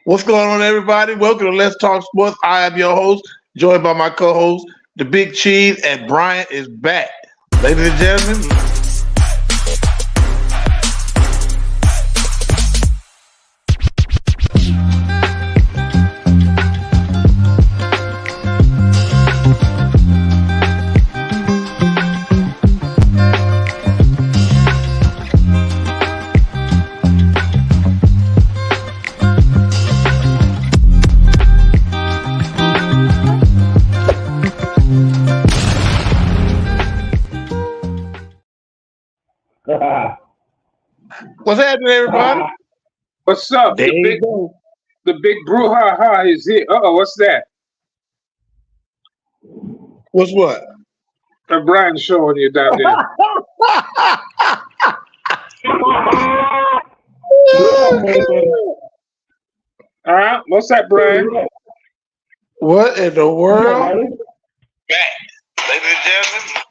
What's going on, everybody? Welcome to Let's Talk Sports. I am your host, joined by my co-host, the Big Cheese, and Brian is back. Ladies and gentlemen, what's happening, everybody? What's up? There you go. The big brouhaha is here. What's that? What's what? Brian showing you down there. What's that, Brian? What in the world? Back, ladies and gentlemen.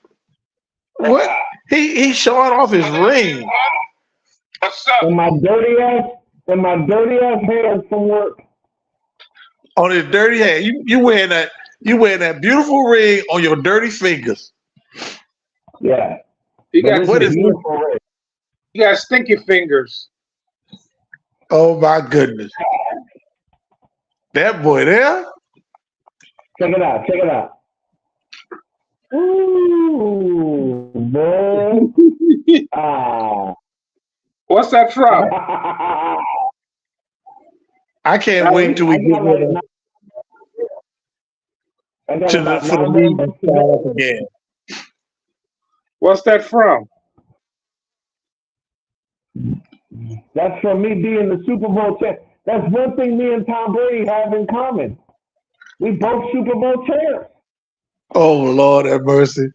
What? He's showing off his ring. What's up? And my dirty ass hands from work. On his dirty hand. You wearing that beautiful ring on your dirty fingers. Yeah. You got What is beautiful ring. You got stinky fingers. Oh my goodness. That boy there? Check it out. Ooh, man. What's that from? I can't wait till we get rid of for the league to start up again. What's that from? That's from me being the Super Bowl champ. That's one thing me and Tom Brady have in common. We both Super Bowl champs. Oh Lord have mercy.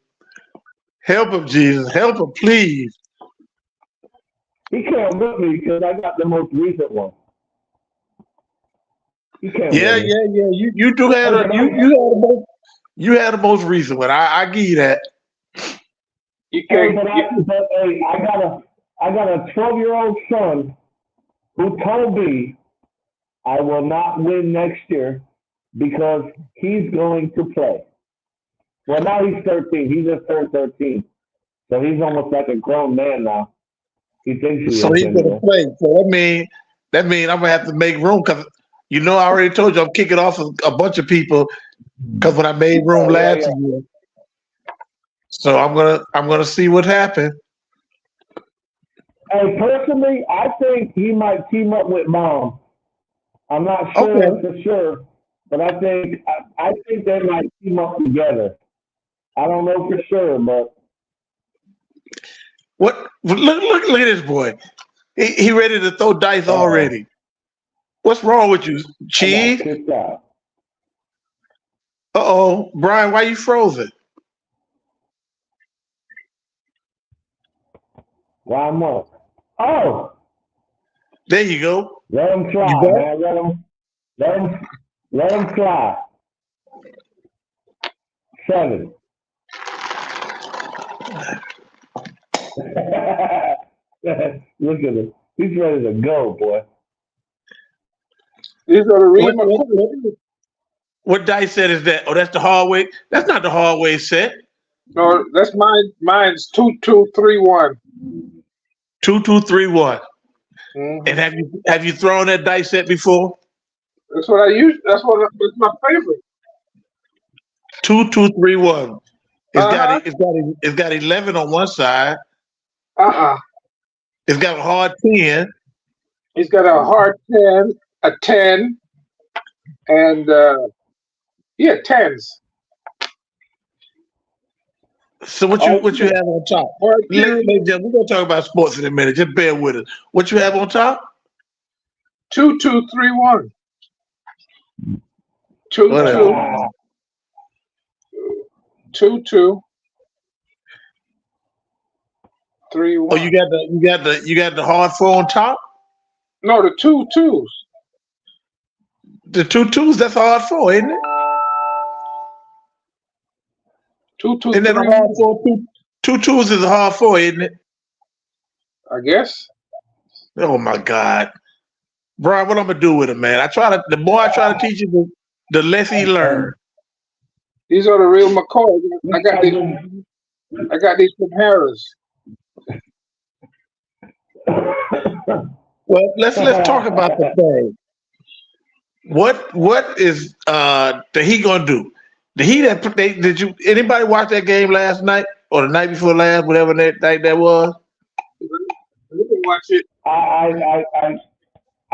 Help him, Jesus. Help him, please. He can't with me because I got the most recent one. He can't Yeah. You do have you had the most recent one. I give you that. You Hey, can't. I got a 12-year-old son who told me I will not win next year because he's going to play. Well, now he's 13. He just turned 13. So he's almost like a grown man now. He thinks he So is. he's gonna play. So that mean I'm gonna have to make room because I already told you I'm kicking off a bunch of people because when I made room last year. So I'm gonna see what happened. Hey, personally, I think he might team up with Mom. I'm not sure for sure, but I think they might team up together. I don't know for sure, but What? Look at this boy. He ready to throw dice already. What's wrong with you, Cheese? Brian, why you frozen? Why more? Oh, there you go. Let him fly, man. Let him fly. 7. Look at him. He's ready to go, boy. He's gonna read what dice set is that? Oh, that's the hallway. That's not the hallway set. No, that's mine. Mine's 2231. 2231. Mm-hmm. And have you thrown that dice set before? That's what I use. That's my favorite. 2231. It's got 11 on one side. It's got a hard 10. He's got a hard 10, a 10, and 10s. So what you have on top? We're gonna talk about sports in a minute. Just bear with us. What you have on top? 2231. 22. 3-1. Oh, you got the hard 4 on top? No, the 2 2s. The 2 2s, that's hard 4, isn't it? 2 2 and then a hard 4 2 2s is a hard 4, isn't it? I guess. Oh my God. Brian, what I'm gonna do with him, man? The more I try to teach him, the less he learn. These are the real McCoys. I got these. And I got these from Harris. Well, let's talk about the thing. What is the Heat gonna do? The Heat did you anybody watch that game last night or the night before last, whatever that night that was? You can watch it. I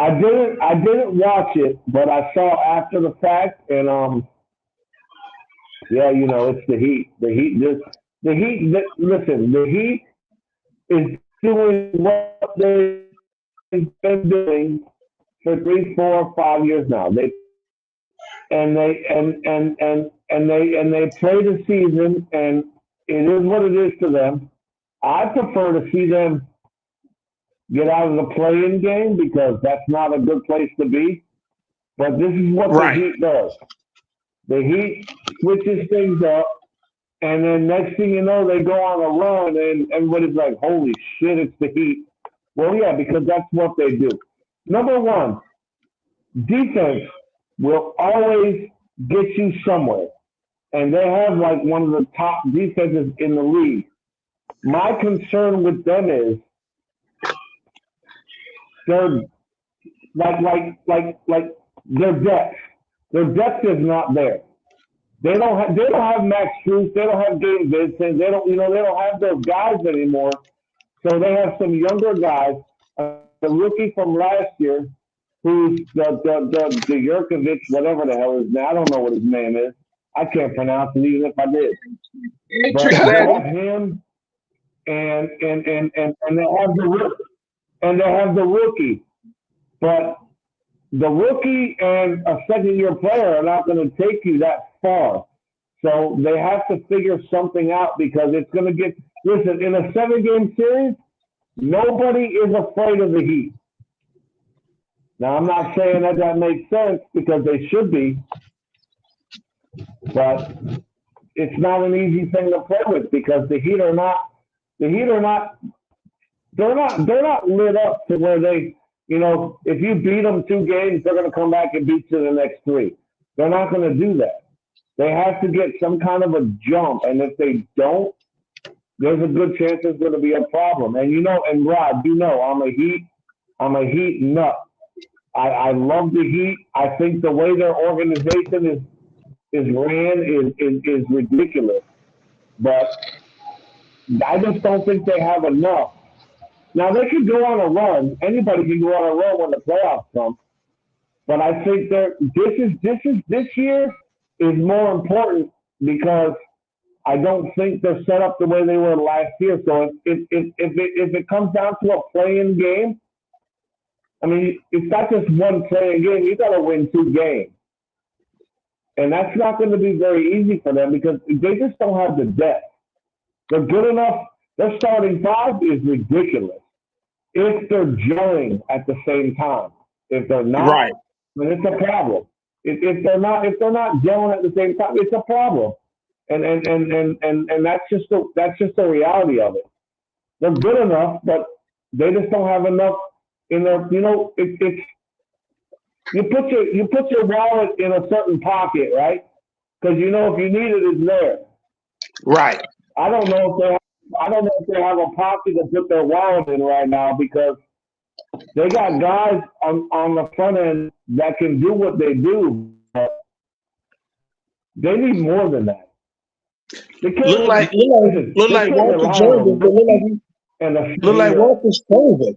didn't watch it, but I saw after the fact, and yeah, it's the Heat. Listen, the Heat is doing what they've been doing for 3, 4, 5 years now. They play the season, and it is what it is to them. I prefer to see them get out of the play-in game because that's not a good place to be. But this is what Right. the Heat does. The Heat switches things up, and then next thing you know, they go on a run, and everybody's like, holy shit, it's the Heat. Well, yeah, because that's what they do. Number one, defense will always get you somewhere. And they have like one of the top defenses in the league. My concern with them is they're like their depth. Their depth is not there. They don't have Max Strus. They don't have Gabe Vincent. They don't have those guys anymore. So they have some younger guys. The rookie from last year, who's the Jurkovic, whatever the hell his name. I don't know what his name is. I can't pronounce it even if I did. But they have him, and they have the rookie. But the rookie and a second-year player are not going to take you that far. So they have to figure something out because it's going to get. Listen, in a 7-game series, nobody is afraid of the Heat. Now, I'm not saying that makes sense because they should be, but it's not an easy thing to play with because the Heat are not lit up to where they, if you beat them 2 games, they're going to come back and beat you the next 3. They're not going to do that. They have to get some kind of a jump, and if they don't, there's a good chance there's going to be a problem. And and Rod, I'm a Heat nut. I love the Heat. I think the way their organization is ran is ridiculous. But I just don't think they have enough. Now they can go on a run. Anybody can go on a run when the playoffs come. But I think this year is more important because I don't think they're set up the way they were last year. So if it comes down to a play-in game, I mean, it's not just one play-in game. You got to win 2 games. And that's not going to be very easy for them because they just don't have the depth. They're good enough. Their starting 5 is ridiculous. If they're gelling at the same time. If they're not, Right. then it's a problem. If they're not gelling at the same time, it's a problem. And that's just the reality of it. They're good enough, but they just don't have enough in their. It's you put your wallet in a certain pocket, right? Because if you need it, it's there. Right. I don't know if they have a pocket to put their wallet in right now because they got guys on the front end that can do what they do, but they need more than that. They can't Look like Walter Jones. Look like Walter's frozen.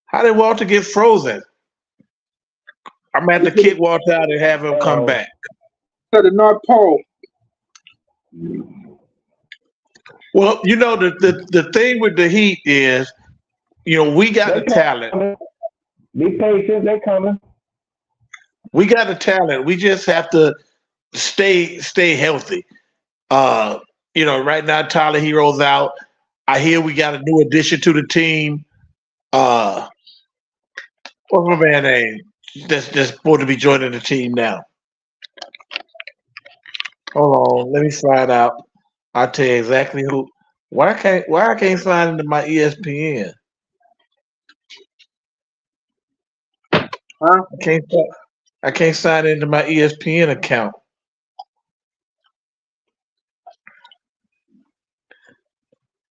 How did Walter get frozen? I'm gonna have to kick Walter out and have him come back. To the North Pole. Well, the thing with the Heat is, we got the talent. Be patient, they're coming. We got the talent. We just have to stay healthy. Right now Tyler Hero's out. I hear we got a new addition to the team. What's my man name? That's supposed to be joining the team now. Hold on, let me find out. I'll tell you exactly who. Why I can't sign into my ESPN? Huh? I can't sign into my ESPN account.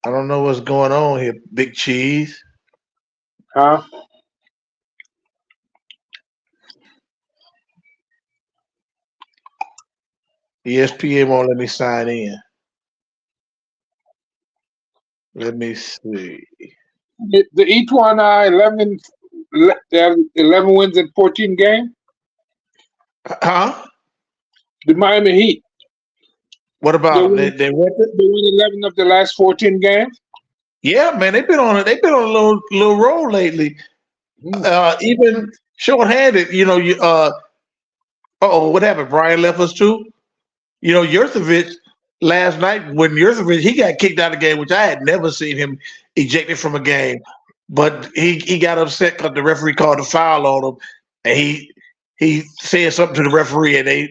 I don't know what's going on here, Big Cheese. Huh? ESPN won't let me sign in. Let me see. Each one 11, they have 11 wins in 14 games. Huh? The Miami Heat. What They about won, they record? they won 11 of the last 14 games. Yeah, man, they've been on a little roll lately. Even short-handed, what happened? Brian left us too. Yurtsevic last night when Yurtsevic he got kicked out of the game, which I had never seen him ejected from a game. But he got upset because the referee called a foul on him, and he said something to the referee, and they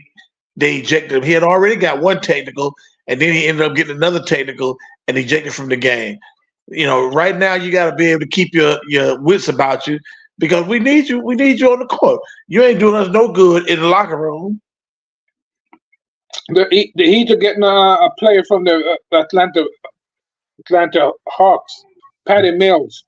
ejected him. He had already got one technical, and then he ended up getting another technical and ejected from the game. Right now you got to be able to keep your wits about you because we need you. We need you on the court. You ain't doing us no good in the locker room. The Heat are getting a player from the Atlanta Hawks, Patty Mills.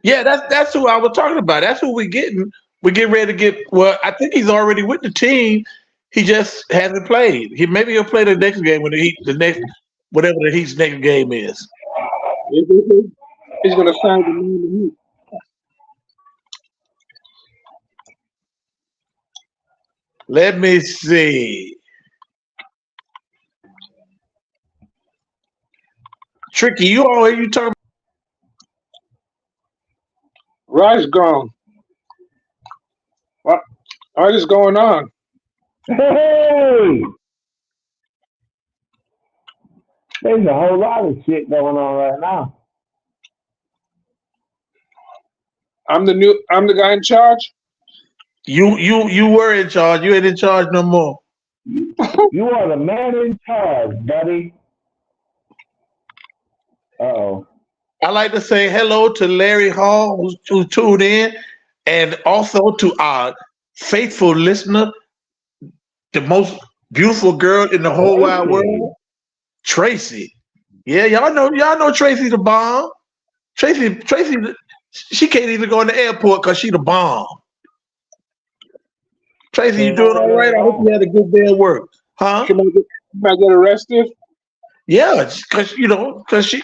Yeah, that's who I was talking about. That's who we getting. We get ready to get. Well, I think he's already with the team. He just hasn't played. Maybe he'll play the next game when whatever the Heat's next game is. He's going to sign the Miami Heat. Let me see. Tricky, you talking? Rice gone. What is going on? Hey! There's a whole lot of shit going on right now. I'm the guy in charge. You were in charge. You ain't in charge no more. You are the man in charge, buddy. Uh-oh. I like to say hello to Larry Hall, who tuned in, and also to our faithful listener, the most beautiful girl in the whole wide world, Tracy. Yeah, y'all know Tracy the bomb. Tracy, she can't even go in the airport because she the bomb. Tracy, you doing all right? I hope you had a good day at work. Huh? She might get arrested. Yeah, because she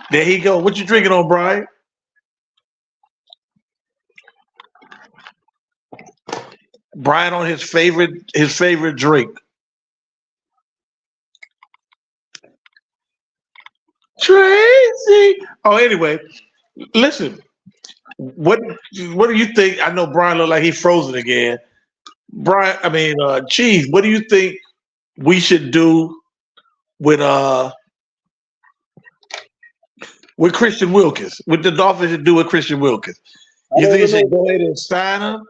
there he go. What you drinking on, Brian? Brian on his favorite drink. Tracy. Oh, anyway, listen. What do you think? I know Brian looked like he's frozen again. Cheese. What do you think we should do with Christian Wilkins? What the Dolphins should do with Christian Wilkins? You think they should go ahead and sign him,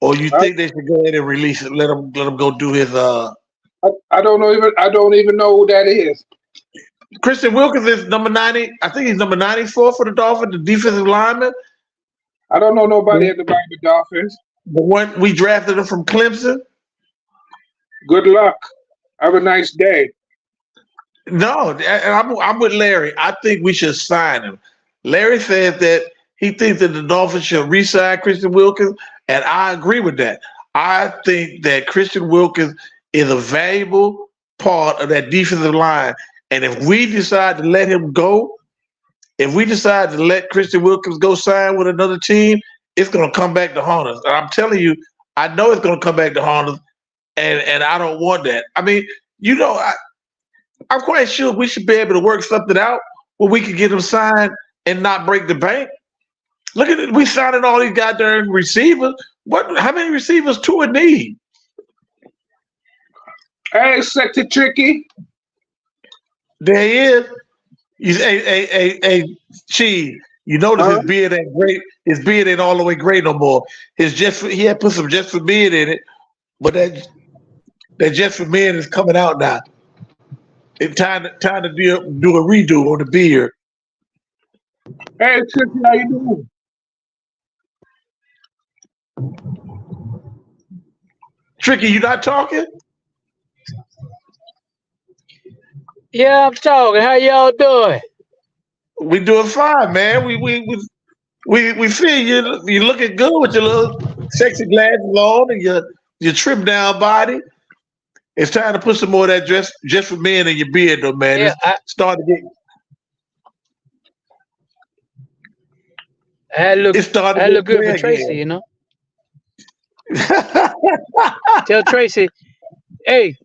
or you think they should go ahead and release it? Let him go do his. I don't know. I don't even know who that is. Christian Wilkins is number 90. I think he's number 94 for the Dolphins, the defensive lineman. I don't know nobody at the Miami Dolphins. The one we drafted him from Clemson. Good luck. Have a nice day. No, and I'm with Larry. I think we should sign him. Larry says that he thinks that the Dolphins should re-sign Christian Wilkins, and I agree with that. I think that Christian Wilkins is a valuable part of that defensive line. And if we decide to let him go, if we decide to let Christian Wilkins go sign with another team, it's going to come back to haunt us. And I'm telling you, I know it's going to come back to haunt us, and I don't want that. I mean, I'm quite sure we should be able to work something out where we could get him signed and not break the bank. Look at it. We signing all these goddamn receivers. How many receivers Tua need? Hey, Sector Tricky. There he is. He's a Cheese. You notice his beard ain't great. His beard ain't all the way great no more. He had put some Just for Men in it, but that Just for Men is coming out now. It's time to do a redo on the beard. Hey, Tricky, how you doing? Tricky, you not talking? Yeah, I'm talking. How y'all doing? We doing fine, man. We see you. You looking good with your little sexy glasses on and your trimmed down body. It's time to put some more of that dress just for men in your beard, though, man. Yeah, It's starting to I had to look, It's starting I had to to get look good for gray Tracy, again. Tell Tracy, hey,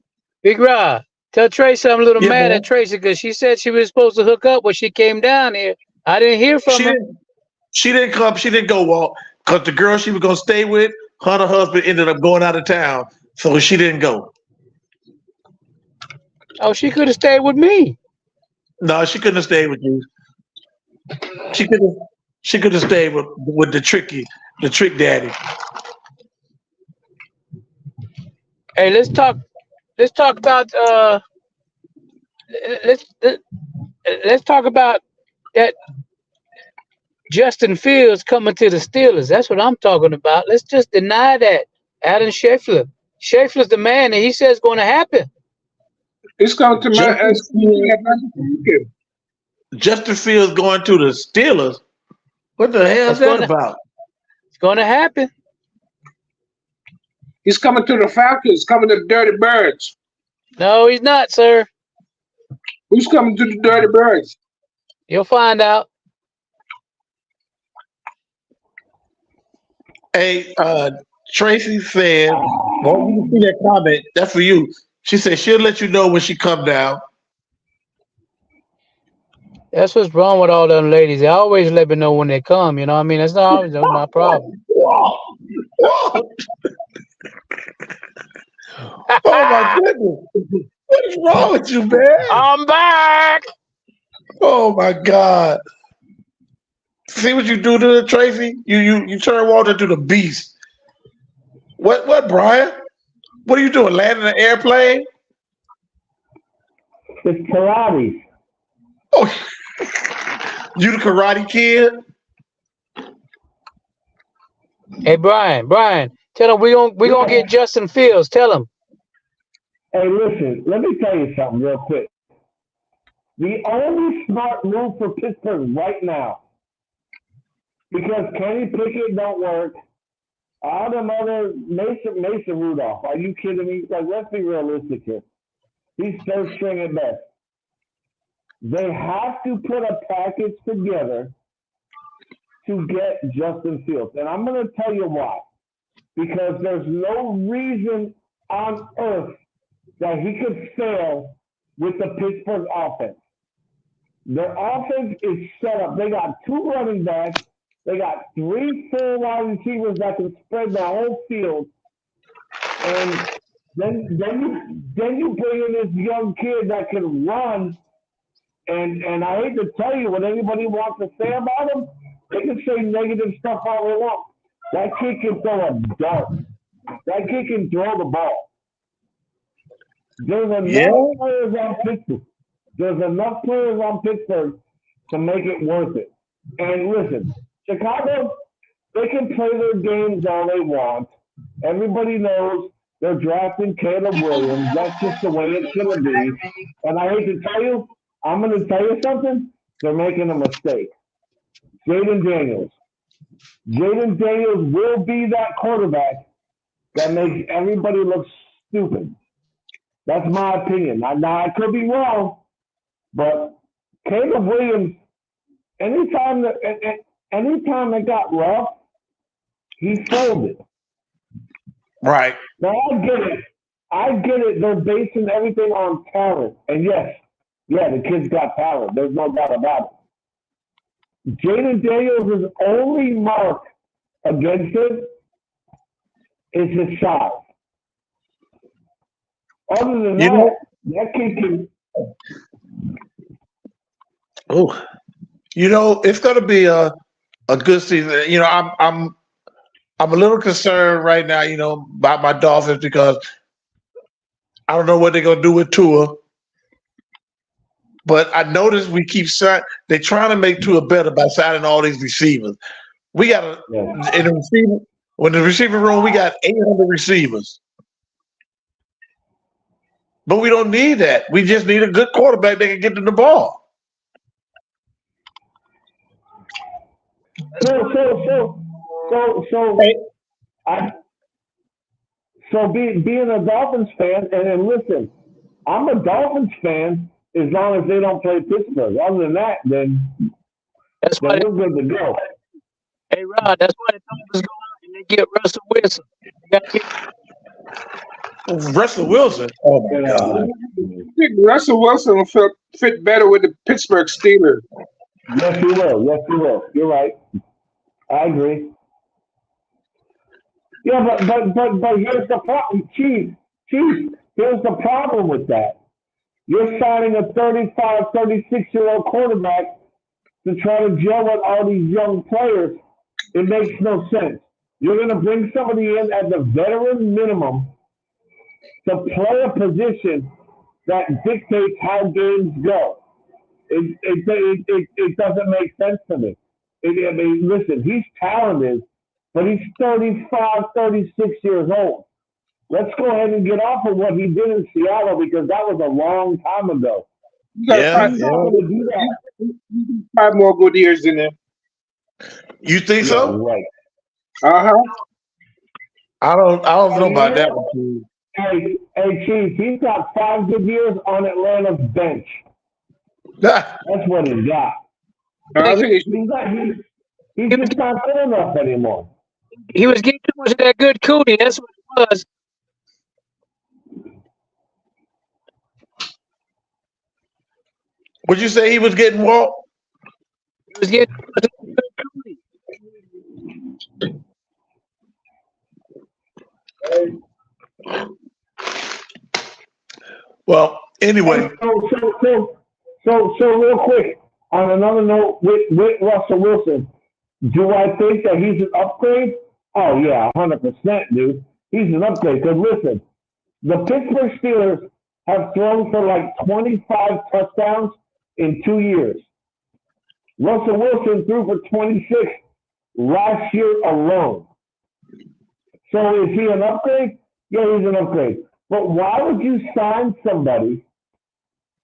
Big Rob, tell Tracy I'm a little Yeah, mad at man. Tracy because she said she was supposed to hook up when she came down here. I didn't hear She from her. didn't. She didn't come. She didn't go walk because the girl she was gonna stay with, her and her husband ended up going out of town, so she didn't go. Oh, she could have stayed with me. No, she couldn't have stayed with you. She could have. She could have stayed with the trick daddy. Hey, let's talk. Let's talk about let's let- let's talk about that Justin Fields coming to the Steelers. That's what I'm talking about. Let's just deny that. Adam Scheffler. Scheffler's the man, and he says it's going to happen. It's coming to my Justin it's coming to Fields. Atlanta Falcons. Justin Fields going to the Steelers. What the hell is It's that going to about? it's going to happen. He's coming to the Falcons, coming to the Dirty Birds. No, he's not, sir. Who's coming to the Dirty Birds? You'll find out. Hey, Tracy said, well, you can see that comment. That's for you. She said she'll let you know when she come down. That's what's wrong with all them ladies. They always let me know when they come. You know what I mean? That's not always my problem. Whoa, whoa. Oh my goodness. What is wrong with you, man? I'm back. Oh my God. See what you do to the Tracy? You turn Walter into the beast. What, Brian? What are you doing? Landing an airplane? It's karate. Oh, you the karate kid? Hey, Brian, tell him we gonna get Justin Fields. Tell him. Hey, listen, let me tell you something real quick. The only smart move for Pittsburgh right now, because Kenny Pickett don't work, all them other Mason Rudolph. Are you kidding me? Like, let's be realistic here. He's third string at best. They have to put a package together to get Justin Fields. And I'm going to tell you why. Because there's no reason on earth that he could fail with the Pittsburgh offense. Their offense is set up. They got two running backs. They got three full wide receivers that can spread the whole field. And then you bring in this young kid that can run. And I hate to tell you what anybody wants to say about him. They can say negative stuff all they want. That kid can throw a dart. That kid can throw the ball. There's enough players on Pittsburgh. There's enough players on Pittsburgh to make it worth it. And listen, Chicago, they can play their games all they want. Everybody knows they're drafting Caleb Williams. That's just the way it's going to be. And I hate to tell you, I'm going to tell you something. They're making a mistake. Jaden Daniels. Jaden Daniels will be that quarterback that makes everybody look stupid. That's my opinion. Now, I could be wrong, but Caleb Williams, anytime it got rough, he folded. Right. Now, I get it. They're basing everything on talent. And yes, the kid's got talent. There's no doubt about it. Jaden Daniels' only mark against him is his size. Other than that kid can. Oh, it's going to be a good season. I'm a little concerned right now, about my Dolphins because I don't know what they're going to do with Tua. But I noticed we keep they're trying to make Tua better by signing all these receivers. We got Yeah. When the receiving room, we got 800 receivers. But we don't need that. We just need a good quarterback that can get to the ball. Being a Dolphins fan, and listen, I'm a Dolphins fan as long as they don't play Pittsburgh. Other than that, then why we're good to go. Hey, Rod, that's why the Dolphins go out and they get Russell Wilson. They got to get Russell Wilson. Oh my God. I think Russell Wilson will fit better with the Pittsburgh Steelers. Yes, he will. Yes, he will. You're right. I agree. Yeah, but here's the problem. Chief, here's the problem with that. You're signing a 35, 36-year-old quarterback to try to gel with all these young players. It makes no sense. You're going to bring somebody in at the veteran minimum to play a position that dictates how games go. It doesn't make sense to me. I mean, listen, he's talented, but he's 35, 36 years old. Let's go ahead and get off of what he did in Seattle because that was a long time ago. Yeah. He's not going to do that. 5 more good years in there. You think so? Right. I don't know about that one, too. Hey, Chief, he's got 5 good years on Atlanta's bench. Ah, That's what he's got. I think He's just not good enough anymore. He was getting too much of that good cootie. That's what it was. would you say he was getting what? He was getting too much of that good cootie. Well, anyway. So real quick, on another note, with Russell Wilson, do I think that he's an upgrade? Oh, yeah, 100%, dude. He's an upgrade. Because listen, the Pittsburgh Steelers have thrown for like 25 touchdowns in 2 years. Russell Wilson threw for 26 last year alone. So is he an upgrade? Yeah, he's an upgrade. But why would you sign somebody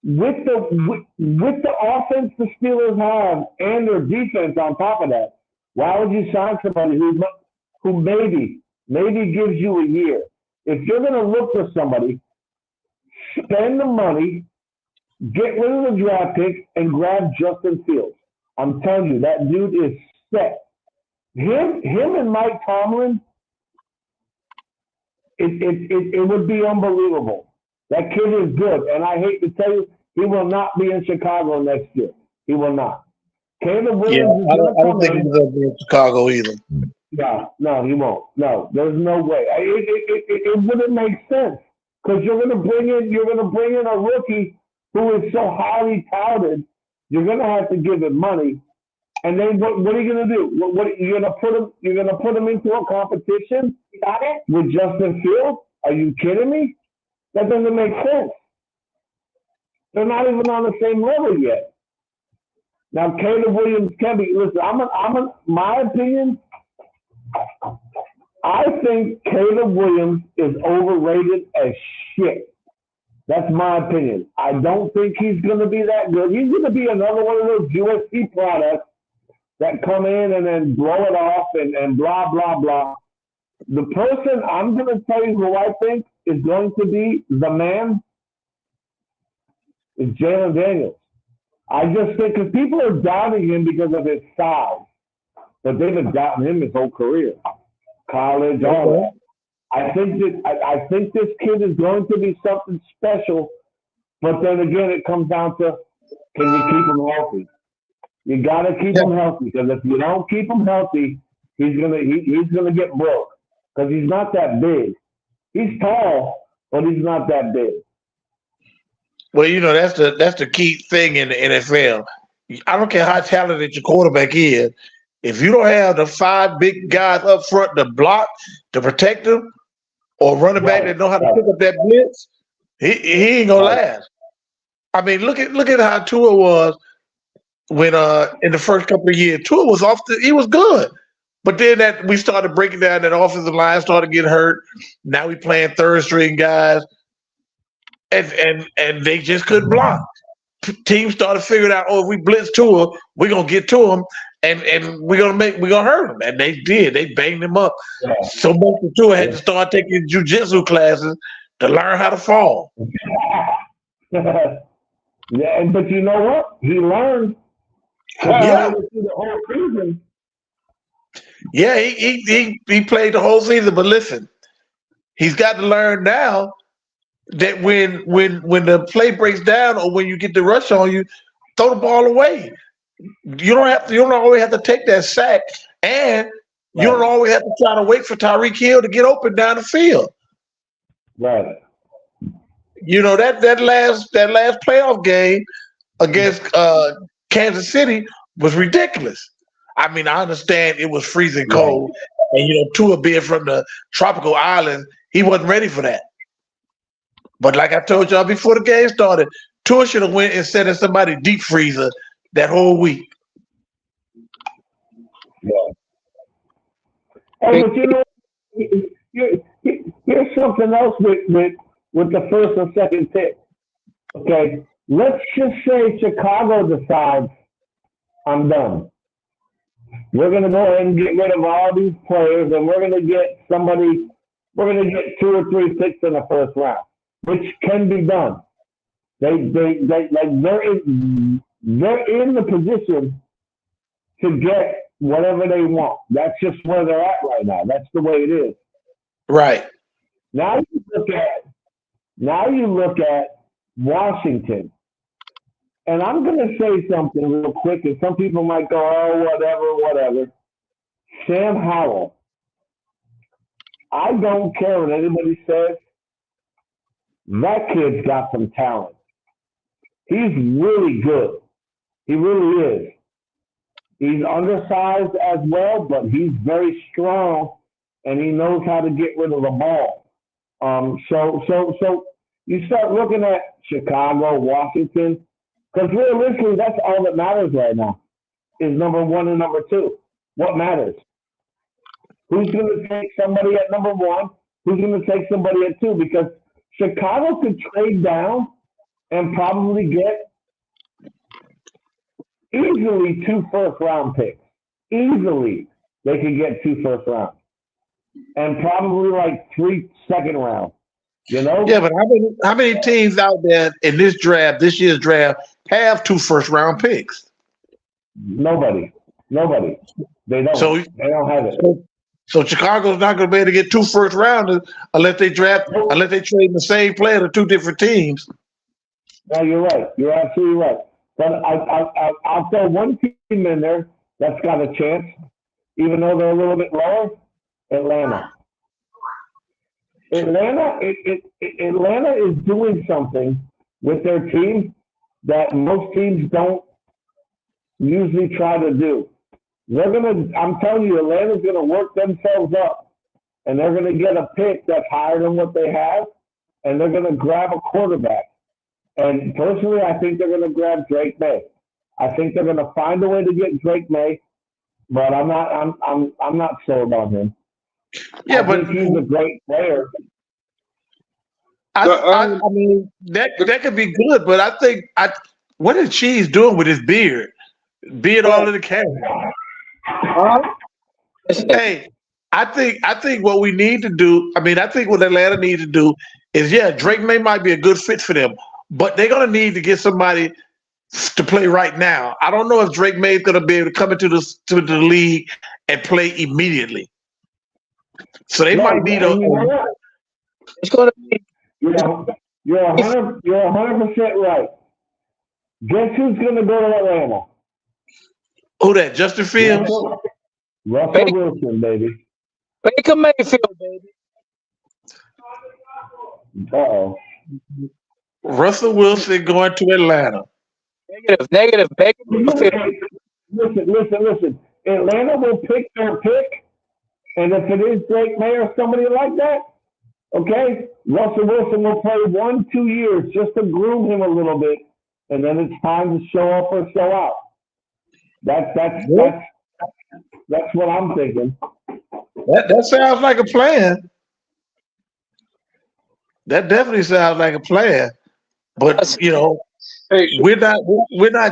with the offense the Steelers have and their defense on top of that? Why would you sign somebody who maybe gives you a year? If you're going to look for somebody, spend the money, get rid of the draft pick, and grab Justin Fields. I'm telling you, that dude is set. Him and Mike Tomlin, it would be unbelievable. That kid is good, and I hate to tell you, he will not be in Chicago next year. He will not. Caleb Williams is I going to don't come think in. he's going to be in Chicago either. No, he won't. No, there's no way. It wouldn't make sense because you're going to bring in a rookie who is so highly touted. You're going to have to give him money, and then what are you going to do? What you're going to put him? You're going to put him into a competition with Justin Fields? Are you kidding me? That doesn't make sense. They're not even on the same level yet. Now, Caleb Williams can be. Listen, my opinion. I think Caleb Williams is overrated as shit. That's my opinion. I don't think he's going to be that good. He's going to be another one of those USC products that come in and then blow it off and blah, blah, blah. The person I'm going to tell you who I think is going to be the man is Jalen Daniels. I just think because people are doubting him because of his size, but they've been doubting him his whole career, college, all that. I think this kid is going to be something special, but then again, it comes down to can you keep him healthy? You got to keep him healthy because if you don't keep him healthy, he's gonna get broke because he's not that big. He's tall, but he's not that big. Well, that's the key thing in the NFL. I don't care how talented your quarterback is. If you don't have the 5 big guys up front to block, to protect him, or running back that know how to pick up that blitz, he ain't gonna last. I mean, look at how Tua was when in the first couple of years. Tua was he was good, But then that we started breaking down, that offensive line started getting hurt. Now we playing third string guys, and they just couldn't block. Teams started figuring out, oh, if we blitz to him, we're gonna get to him, and we're gonna hurt him. And they did. They banged him up. Yeah. So much that Tua had to start taking jujitsu classes to learn how to fall. Yeah, but you know what? He learned. Yeah. Through the whole season. Yeah, he played the whole season. But listen, he's got to learn now that when the play breaks down or when you get the rush on you, throw the ball away. You don't always have to take that sack, and you don't always have to try to wait for Tyreek Hill to get open down the field. Right. You know, that last playoff game against Kansas City was ridiculous. I mean, I understand it was freezing cold, and Tua being from the tropical island, he wasn't ready for that. But like I told y'all before the game started, Tua should have went and sat in somebody's deep freezer that whole week. Yeah. Hey, but here's something else with the first and second pick. Okay, let's just say Chicago decides, I'm done. We're going to go ahead and get rid of all these players, and we're going to get somebody. We're going to get 2 or 3 picks in the first round, which can be done. They're in the position to get whatever they want. That's just where they're at right now. That's the way it is. Right. Now you look at Washington. And I'm going to say something real quick, and some people might go, oh, whatever. Sam Howell. I don't care what anybody says. That kid's got some talent. He's really good. He really is. He's undersized as well, but he's very strong, and he knows how to get rid of the ball. So you start looking at Chicago, Washington, because realistically, that's all that matters right now is number 1 and number 2. What matters? Who's going to take somebody at number 1? Who's going to take somebody at 2? Because Chicago could trade down and probably get easily 2 first-round picks. Easily, they could get 2 first rounds. And probably like 3 second rounds. You know? Yeah, but how many teams out there in this year's draft, have 2 first-round picks? Nobody. They don't. They don't have it. So Chicago's not going to be able to get 2 first rounders unless they trade the same player to 2 different teams. No, you're right. You're absolutely right. But I'll throw one team in there that's got a chance, even though they're a little bit lower. Atlanta. Atlanta is doing something with their team that most teams don't usually try to do. I'm telling you, Atlanta's gonna work themselves up, and they're gonna get a pick that's higher than what they have, and they're gonna grab a quarterback. And personally, I think they're gonna grab Drake May. I think they're gonna find a way to get Drake May, but I'm not sold on him. Yeah, but he's a great player. I mean that could be good, but I think what is Cheese doing with his beard? Beard all in the camera. Hey, I think what we need to do. I mean, I think what Atlanta needs to do is, Drake May might be a good fit for them, but they're gonna need to get somebody to play right now. I don't know if Drake May is gonna be able to come into the league and play immediately. So they might need It's gonna be. You're 100% right. Guess who's gonna go to Atlanta? Who that? Justin Fields? Russell Wilson, baby. Baker Mayfield, baby. Uh-oh. Russell Wilson going to Atlanta. Negative. Baker Mayfield. Listen. Atlanta will pick their pick, and if it is Drake May or somebody like that, okay, Russell Wilson will play 1-2 years just to groom him a little bit, and then it's time to show up or show out. That's That's what I'm thinking. That sounds like a plan. That definitely sounds like a plan. But Hey, we're not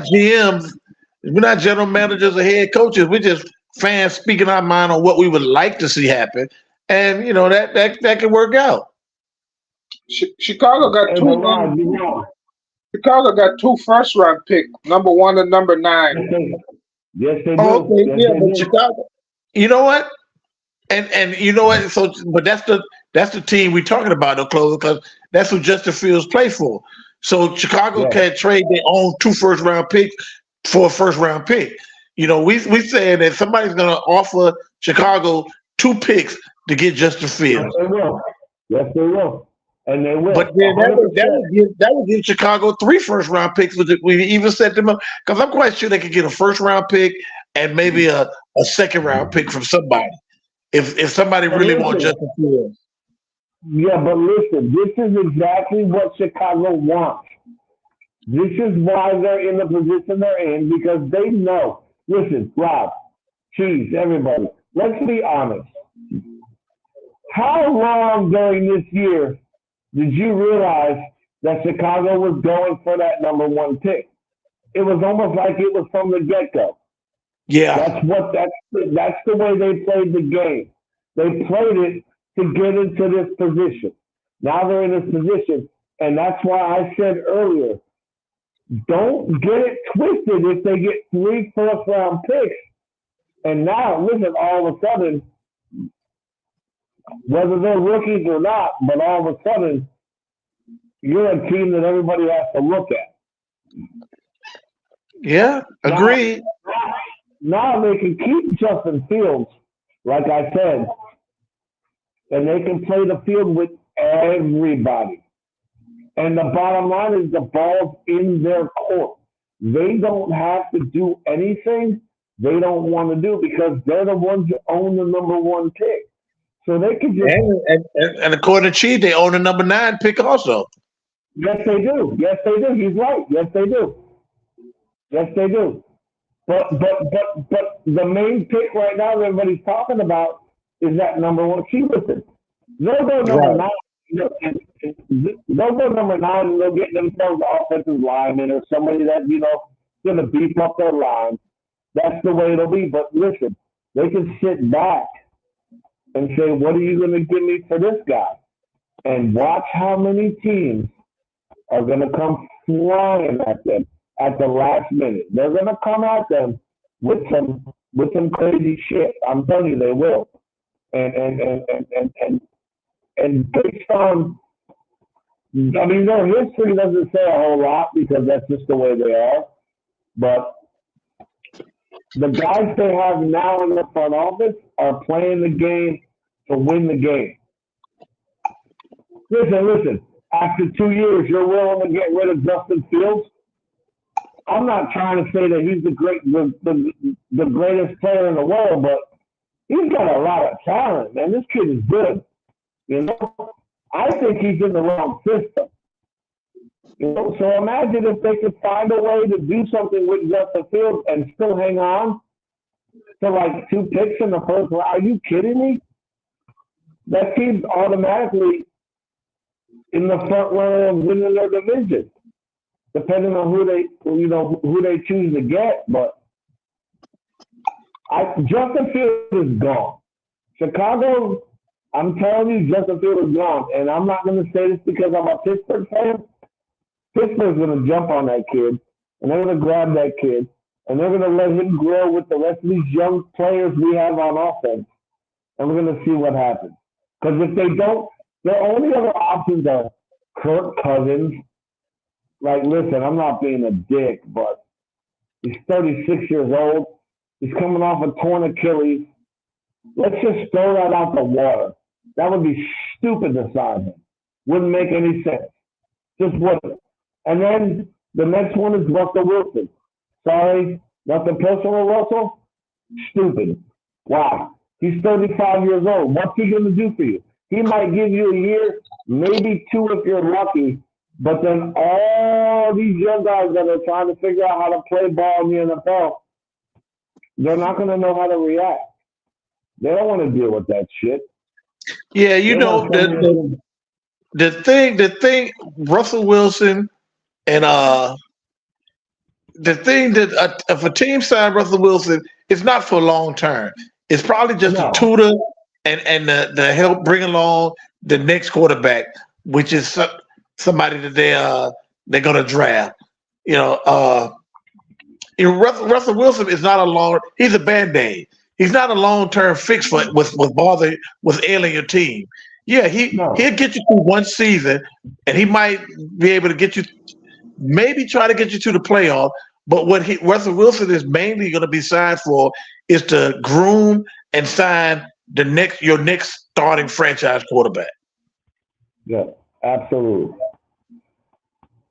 GMs, we're not general managers or head coaches. We're just fans speaking our mind on what we would like to see happen, and that can work out. Chicago got Hey, two. but Rod, you know, Chicago got two first round picks, number 1 and number 9. yes, they, yes, they Oh, do. okay, Yes, yeah, they but do. Chicago. You know what? And you know what? So, but that's the team we're talking about, no closer, because that's who Justin Fields play for. So Chicago Yes. can't trade their own 2 first round picks for a first round pick. We saying that somebody's going to offer Chicago 2 picks to get Justin Yes, Fields, they will. Yes, they will. And they but will. then that would that 100%. would give that would give Chicago 3 first round picks. We even set them up because I'm quite sure they could get a first round pick and maybe a second round pick from somebody if somebody But really wants listen, Justin Fields. yeah, but listen, this is exactly what Chicago wants. This is why they're in the position they're in because they know. Listen, Rob, Cheese, everybody, let's be honest. How long during this year did you realize that Chicago was going for that number 1 pick? It was almost like it was from the get go. Yeah, That's the way they played the game. They played it to get into this position. Now they're in this position, and that's why I said earlier, don't get it twisted if they get 3 first round picks. And now, listen, all of a sudden, whether they're rookies or not, but all of a sudden, you're a team that everybody has to look at. yeah, Now, agreed. now they can keep Justin Fields, like I said, and they can play the field with everybody. And the bottom line is the ball's in their court. They don't have to do anything they don't want to do because they're the ones that own the number 1 pick. So they could just, And according to Chief, they own the number 9 pick also. yes, they do. Yes, they do. He's right. Yes, they do. Yes, they do. But the main pick right now that everybody's talking about is that number 1. See, listen, they'll go number Right. 9. They'll go number 9 and they'll get themselves an offensive lineman or somebody that going to beef up their line. That's the way it'll be. But listen, they can sit back and say, "What are you going to give me for this guy?" And watch how many teams are going to come flying at them at the last minute. They're going to come at them with some crazy shit. I'm telling you, they will. And based on, I mean, their history doesn't say a whole lot because that's just the way they are. But the guys they have now in the front office are playing the game to win the game. Listen. After 2 years, you're willing to get rid of Justin Fields. I'm not trying to say that he's the greatest player in the world, but he's got a lot of talent, man. This kid is good. I think he's in the wrong system. So imagine if they could find a way to do something with Justin Fields and still hang on to like 2 picks in the first round. Are you kidding me? That team's automatically in the front runner of winning their division, depending on who they choose to get. But Justin Fields is gone. Chicago, I'm telling you, Justin Fields is gone. And I'm not going to say this because I'm a Pittsburgh fan. Pittsburgh's going to jump on that kid, and they're going to grab that kid, and they're going to let him grow with the rest of these young players we have on offense, and we're going to see what happens. Because if they don't, their only other options are Kirk Cousins. Like, listen, I'm not being a dick, but he's 36 years old. He's coming off a torn Achilles. Let's just throw that out the water. That would be stupid to sign him. Wouldn't make any sense. Just wouldn't. And then the next one is Russell Wilson. Sorry, nothing personal, Russell. Stupid. Why? He's 35 years old. What's he going to do for you? He might give you a year, maybe 2 if you're lucky. But then all these young guys that are trying to figure out how to play ball in the NFL, they're not going to know how to react. They don't want to deal with that shit. Yeah, They want somebody that's gonna, the thing, Russell Wilson and the thing that if a team signed Russell Wilson, it's not for long term. It's probably just a no, tutor and the help bring along the next quarterback, which is somebody that they're gonna draft. You know, Russell Wilson is not a long. He's a band aid. He's not a long term fix for with ailing your team. Yeah, no. he'll get you through one season, and he might be able to get you, maybe try to get you to the playoff. But what Russell Wilson is mainly going to be signed for is to groom and sign your next starting franchise quarterback. Yeah, absolutely.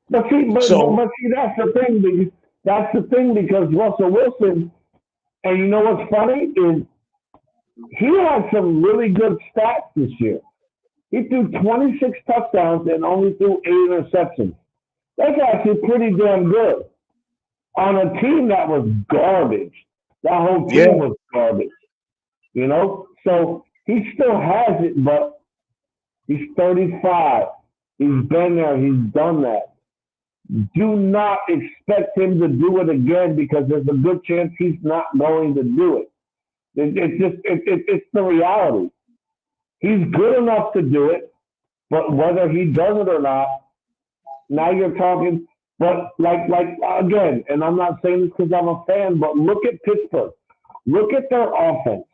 But So see, that's the thing. That's the thing because Russell Wilson, and you know what's funny is he had some really good stats this year. He threw 26 touchdowns and only threw 8 interceptions. That's actually pretty damn good on a team that was garbage. That whole yeah, team was garbage, you know? So he still has it, but he's 35. He's been there. He's done that. Do not expect him to do it again because there's a good chance he's not going to do it. It's the reality. He's good enough to do it, but whether he does it or not, now you're talking. But like again, and I'm not saying this because I'm a fan, but look at Pittsburgh. Look at their offense.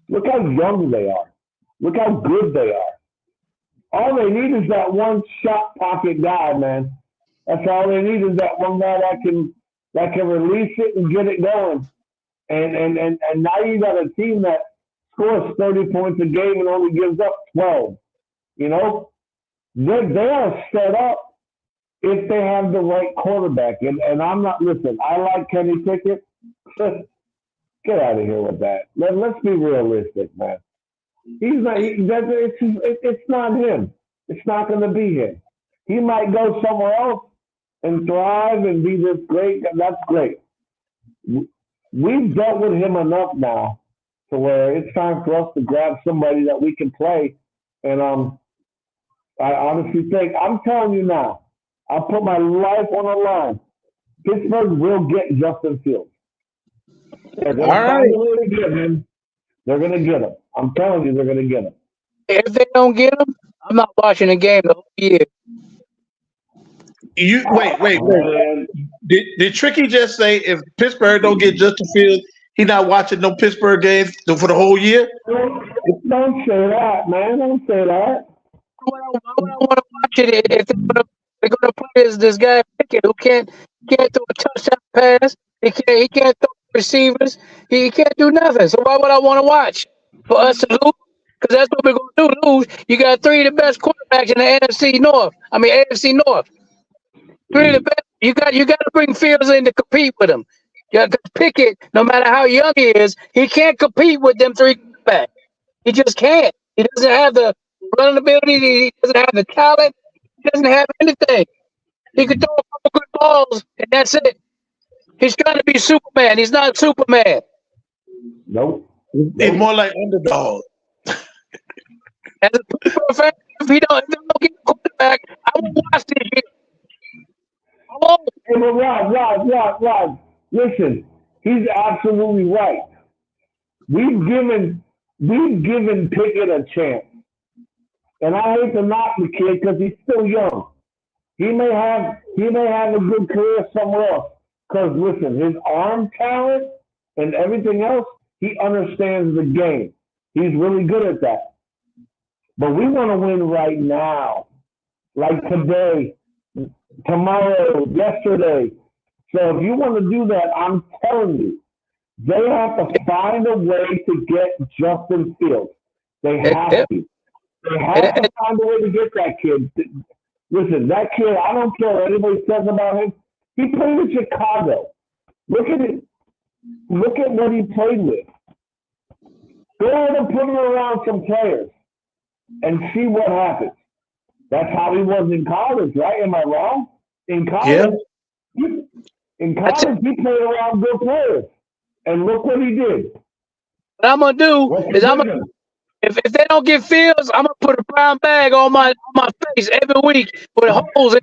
Look how young they are. Look how good they are. All they need is that one shot pocket guy, man. That's all they need is that one guy that can release it and get it going. And now you got a team that scores 30 points a game and only gives up 12. You know, they are set up if they have the right quarterback. And I'm not, listen, I like Kenny Pickett. Get out of here with that. Let's be realistic, man. He's not. It's not him. It's not going to be him. He might go somewhere else and thrive and be this great. That's great. We've dealt with him enough now to where it's time for us to grab somebody that we can play. And I honestly think I'm telling you now. I'll put my life on the line. Pittsburgh will get Justin Fields. They're going all to right. find a way to get him. They're going to get him. I'm telling you, they're going to get him. If they don't get him, I'm not watching the game the whole year. You wait. Man, Did Tricky just say if Pittsburgh don't get Justin Fields, he not watching no Pittsburgh games for the whole year? don't say that, man. Don't say that. Why would I want to watch it if they're gonna play this guy Pickett who can't throw a touchdown pass. He can't throw receivers. He can't do nothing. So why would I want to watch? For us to lose? Because that's what we're gonna do. Lose. You got 3 of the best quarterbacks in the NFC North. I mean AFC North. 3 of the best. You got to bring Fields in to compete with him. Yeah, because Pickett, no matter how young he is, he can't compete with them 3 quarterbacks. He just can't. He doesn't have the running ability. He doesn't have the talent. He doesn't have anything. He could throw a couple good balls, and that's it. He's trying to be Superman. He's not Superman. Nope. He's more like underdog. As a Pittsburgh fan, if they don't get a quarterback, I won't watch this year. I won't. Hey, but Rod, listen, he's absolutely right. We've given Pickett a chance. And I hate to knock the kid because he's still young. He may have a good career somewhere else. Because listen, his arm talent and everything else, he understands the game. He's really good at that. But we want to win right now. Like today, tomorrow, yesterday. So if you want to do that, I'm telling you, they have to find a way to get Justin Fields. They have to. They have to find a way to get that kid. Listen, that kid, I don't care what anybody says about him. He played in Chicago. Look at it. Look at what he played with. Go ahead and put him around some players and see what happens. That's how he was in college, right? Am I wrong? In college, Yeah. he played around good players. And look what he did. What I'm gonna do What's is your vision? if they don't get Fields, I'm gonna put a brown bag on my face every week with holes in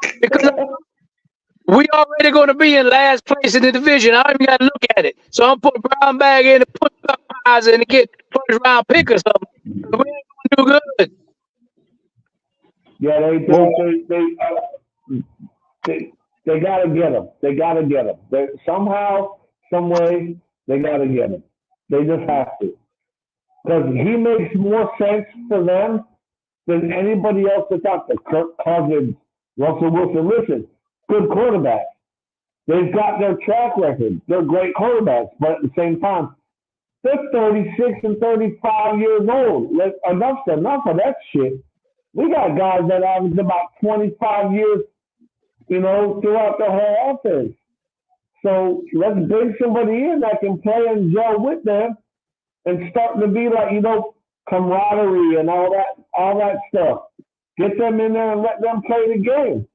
it because we already gonna be in last place in the division. I don't even gotta look at it. So I'm gonna put a brown bag in and put eyes in to get first round pick or something. We ain't gonna do good. Yeah, Well, they gotta get him. They gotta get him. Somehow, some way, they gotta get him. They just have to, because he makes more sense for them than anybody else that's out there. Kirk Cousins, Russell Wilson. Listen, good quarterbacks. They've got their track record. They're great quarterbacks, but at the same time, they're 36 and 35 years old. Enough's enough of that shit. We got guys that average about 25 years, throughout the whole offense. So let's bring somebody in that can play and gel with them and start to be like, camaraderie and all that stuff. Get them in there and let them play the game.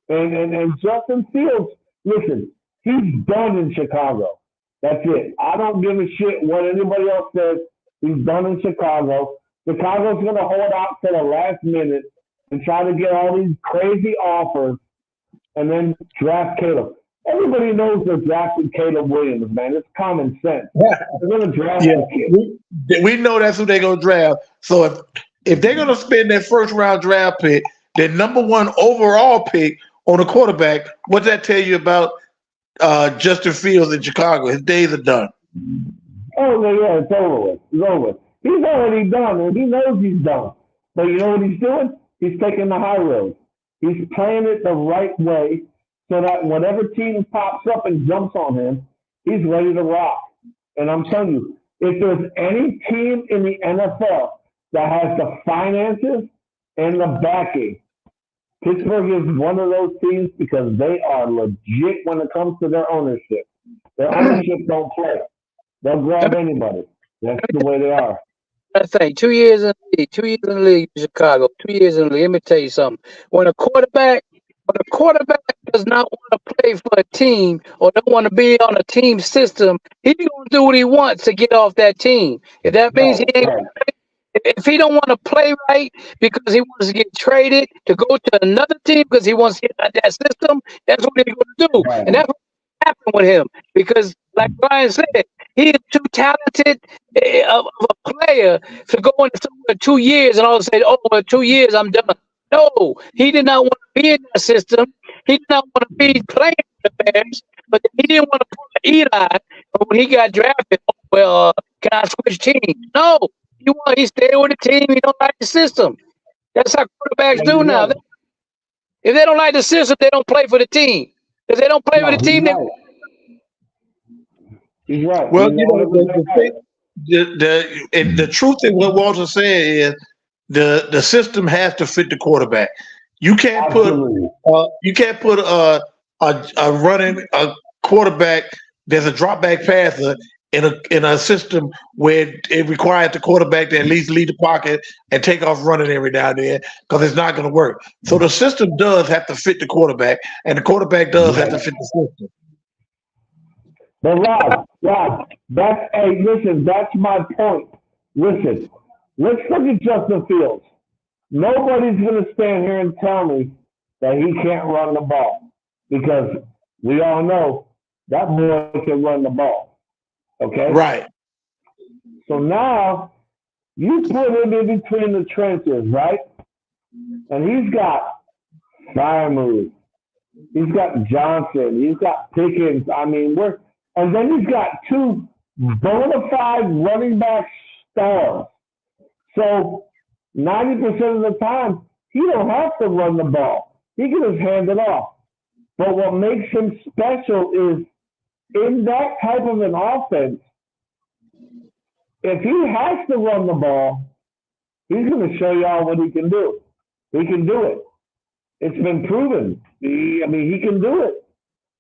And Justin Fields, listen, he's done in Chicago. That's it. I don't give a shit what anybody else says. He's done in Chicago. Chicago's going to hold out to the last minute and try to get all these crazy offers and then draft Caleb. Everybody knows they're drafting Caleb Williams, man. It's common sense. They're going to draft yeah, the kid. we know that's who they're gonna draft. So if they're gonna spend their first round draft pick, their number one overall pick on a quarterback, what's that tell you about Justin Fields in Chicago? His days are done. Oh, yeah, it's over with. It's over with. He's already done, and he knows he's done. But you know what he's doing? He's taking the high road. He's playing it the right way so that whatever team pops up and jumps on him, he's ready to rock. And I'm telling you, if there's any team in the NFL that has the finances and the backing, Pittsburgh is one of those teams because they are legit when it comes to their ownership. Their ownership don't play. They'll grab anybody. That's the way they are. I think 2 years in the league, 2 years in the league in Chicago, 2 years in the league. Let me tell you something. When a quarterback does not want to play for a team or don't want to be on a team system, he's gonna do what he wants to get off that team. If that means he ain't Right. if he don't want to play right because he wants to get traded to go to another team because he wants to get out that system, that's what he's gonna do. Right. And that's what happened with him because, like Brian said, he is too talented of a player to go into somewhere 2 years and all say, "Oh, in 2 years I'm done." No, he did not want to be in that system. He did not want to be playing for the Bears, but he didn't want to pull Eli. But when he got drafted, can I switch teams? No, he stayed with the team. He don't like the system. That's how quarterbacks do now. Right. If they don't like the system, they don't play for the team. If they don't play for the team, He's right. He's right. Well, He's 100% the truth in what Walter said is the system has to fit the quarterback. You can't put a running a quarterback that's a drop back passer in a system where it requires the quarterback to at least lead the pocket and take off running every now and then, because it's not going to work. So the system does have to fit the quarterback, and the quarterback does have to fit the system. But Rob, that's my point. Listen, let's look at Justin Fields. Nobody's going to stand here and tell me that he can't run the ball, because we all know that boy can run the ball. Okay? Right. So now you put him in between the trenches, right? And he's got Firemouth. He's got Johnson. He's got Pickens. And then he's got two bona fide running back stars. So 90% of the time, he don't have to run the ball. He can just hand it off. But what makes him special is in that type of an offense, if he has to run the ball, he's going to show y'all what he can do. He can do it. It's been proven. He can do it.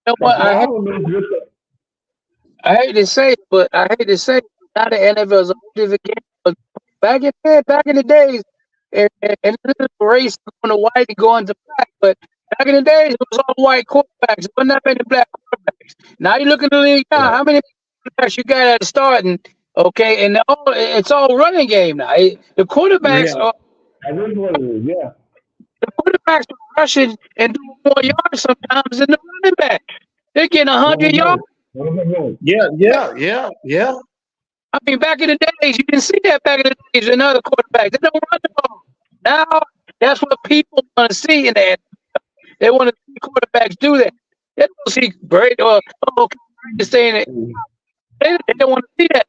You know what? I hate to say it, but now the NFL is a whole different game. But back in the days, and this is a race going to white and going to black, but Back in the days, it was all white quarterbacks. It wasn't that many black quarterbacks. Now you look at the league now. How many quarterbacks you got at the starting? Okay, and it's all running game now. The quarterbacks Yeah. are That is what it is. Yeah. the quarterbacks are rushing and doing more yards sometimes than the running back. They're getting 100 yards. Yeah. I mean, back in the days, you didn't see that back in the days in other quarterbacks. They don't run the ball. Now, that's what people want to see in that. They want to see quarterbacks do that. They don't see Brady or Brady saying it. They don't want to see that.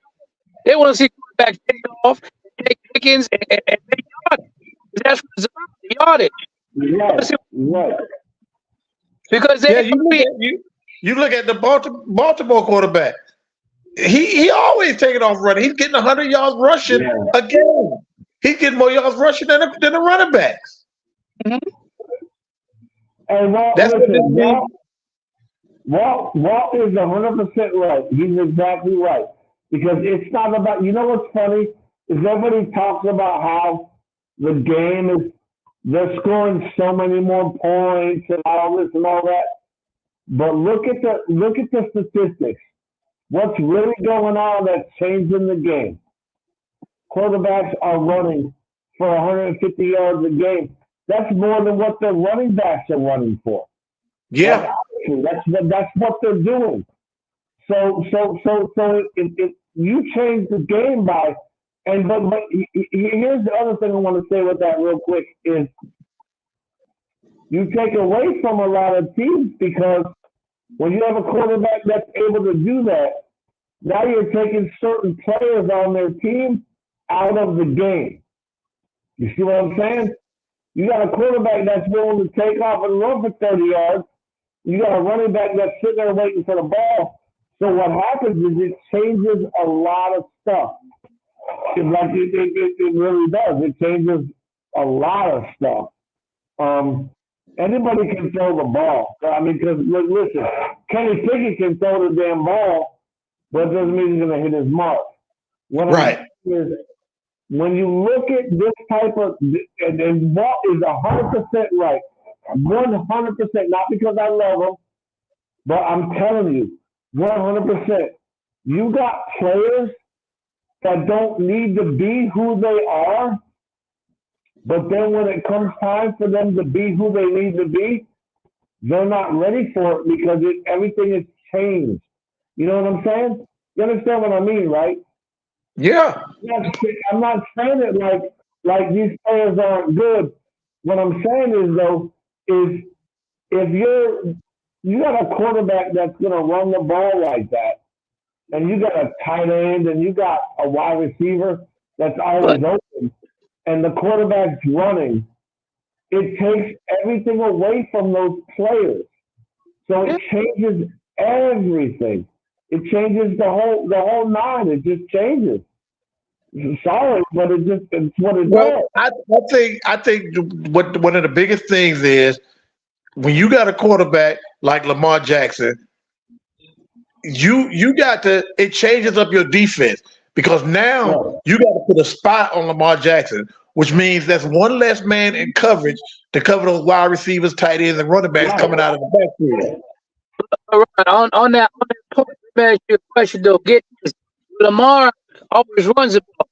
They want to see quarterbacks take off, take Pickens, and take yardage. That's what it's about, the yardage. Right. Because Yeah, you look at the Baltimore quarterback. He always taking off running. He's getting 100 yards rushing a game. He's getting more yards rushing than the running backs. And Walt, That's what listen, this means. Walt is 100% right. He's exactly right. Because it's not about, you know what's funny? Is everybody talks about how the game is, they're scoring so many more points and all this and all that. But look at the statistics. What's really going on that's changing the game? Quarterbacks are running for 150 yards a game. That's more than what the running backs are running for. Yeah. That's what they're doing. So you change the game by, but here's the other thing I want to say with that real quick is you take away from a lot of teams because when you have a quarterback that's able to do that, now you're taking certain players on their team out of the game. You see what I'm saying? You got a quarterback that's willing to take off and run for 30 yards. You got a running back that's sitting there waiting for the ball. So what happens is it changes a lot of stuff. It really does. It changes a lot of stuff. Anybody can throw the ball. I mean, because listen, Kenny Pickett can throw the damn ball, but it doesn't mean he's going to hit his mark. What Right. I'm saying is, when you look at this type of, and Walt is 100% right, 100%, not because I love him, but I'm telling you, 100%. You got players that don't need to be who they are, but then when it comes time for them to be who they need to be, they're not ready for it because everything has changed. You know what I'm saying? You understand what I mean, right? Yeah. I'm not saying it like these players aren't good. What I'm saying is though, is if you got a quarterback that's gonna run the ball like that, and you got a tight end and you got a wide receiver that's always open, and the quarterback's running, it takes everything away from those players. So it changes everything. It changes the whole nine. It just changes. Sorry, but it's what it does. I think what one of the biggest things is when you got a quarterback like Lamar Jackson, you got to, it changes up your defense because now you got to put a spot on Lamar Jackson, which means that's one less man in coverage to cover those wide receivers, tight ends, and running backs coming out of the backfield. All right, on that point, let me ask you a question though. Get this. Lamar always runs the ball.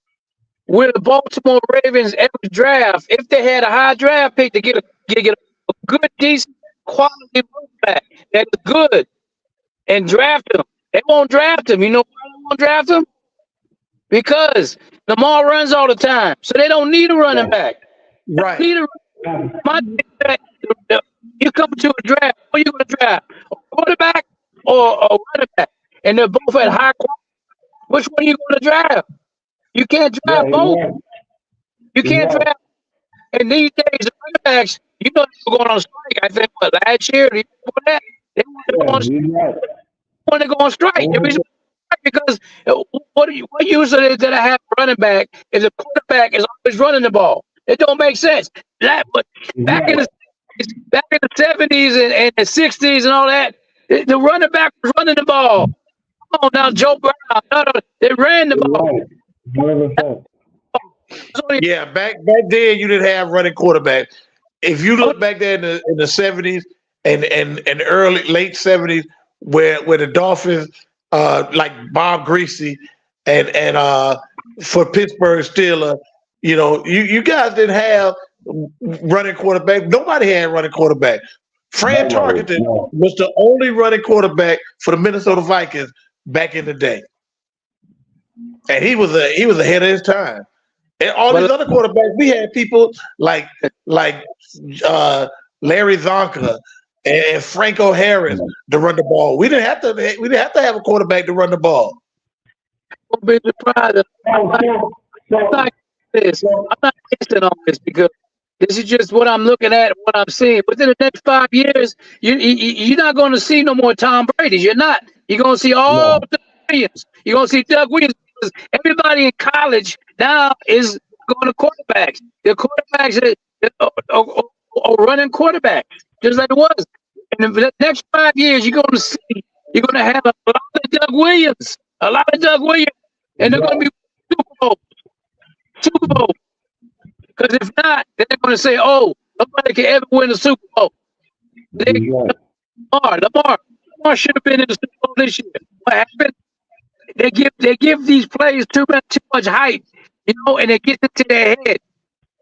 Will the Baltimore Ravens ever draft, if they had a high draft pick to get a good, decent, quality running back that is good and draft him? They won't draft him. You know why they won't draft him? Because Lamar runs all the time, so they don't need a running back. Right. Need a running back. You come to a draft, what are you going to draft? A quarterback or a running back? And they're both at high quality. Which one are you going to draft? You can't draft both. You can't draft. And these days, the running backs, you know, they were going on strike. I think last year, they want to go on strike. Because what use is it that I have a running back if the quarterback is always running the ball? It don't make sense. Back in the 70s and the 60s and all that, the running back was running the ball. Come on now, Joe Brown. No, they ran the ball. Right. Yeah, back then you didn't have running quarterbacks. if you look back there in the 70s and early late 70s, where the Dolphins, like Bob Greasy and for Pittsburgh Steelers, you guys didn't have running quarterback. Nobody had running quarterback. Fran Tarkenton was the only running quarterback for the Minnesota Vikings back in the day, and he was ahead of his time. And all these other quarterbacks, we had people like Larry Zonka and Franco Harris to run the ball. We didn't have to have a quarterback to run the ball. I'm be surprised. I'm not instant on this because this is just what I'm looking at, what I'm seeing. Within the next 5 years, you're not going to see no more Tom Brady's. You're not. You're going to see all the Williams. You're going to see Doug Williams. Everybody in college now is going to quarterbacks. The quarterbacks are running quarterbacks, just like it was. And in the next 5 years, you're going to have a lot of Doug Williams, and they're going to be Super Bowl. Because if not, they're going to say, "Oh, nobody can ever win a Super Bowl." Lamar should have been in the Super Bowl this year. What happened? They give these players too much hype, and it gets into their head.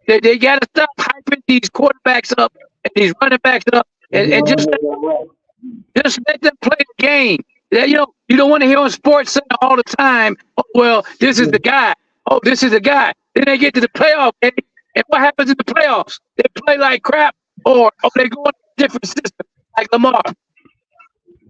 They got to stop hyping these quarterbacks up and these running backs up, and just let them play the game. You don't want to hear on Sports Center all the time. Oh, well, this is the guy. Oh, this is the guy. Then they get to the playoff game, and what happens in the playoffs? They play like crap, or they go in a different system like Lamar.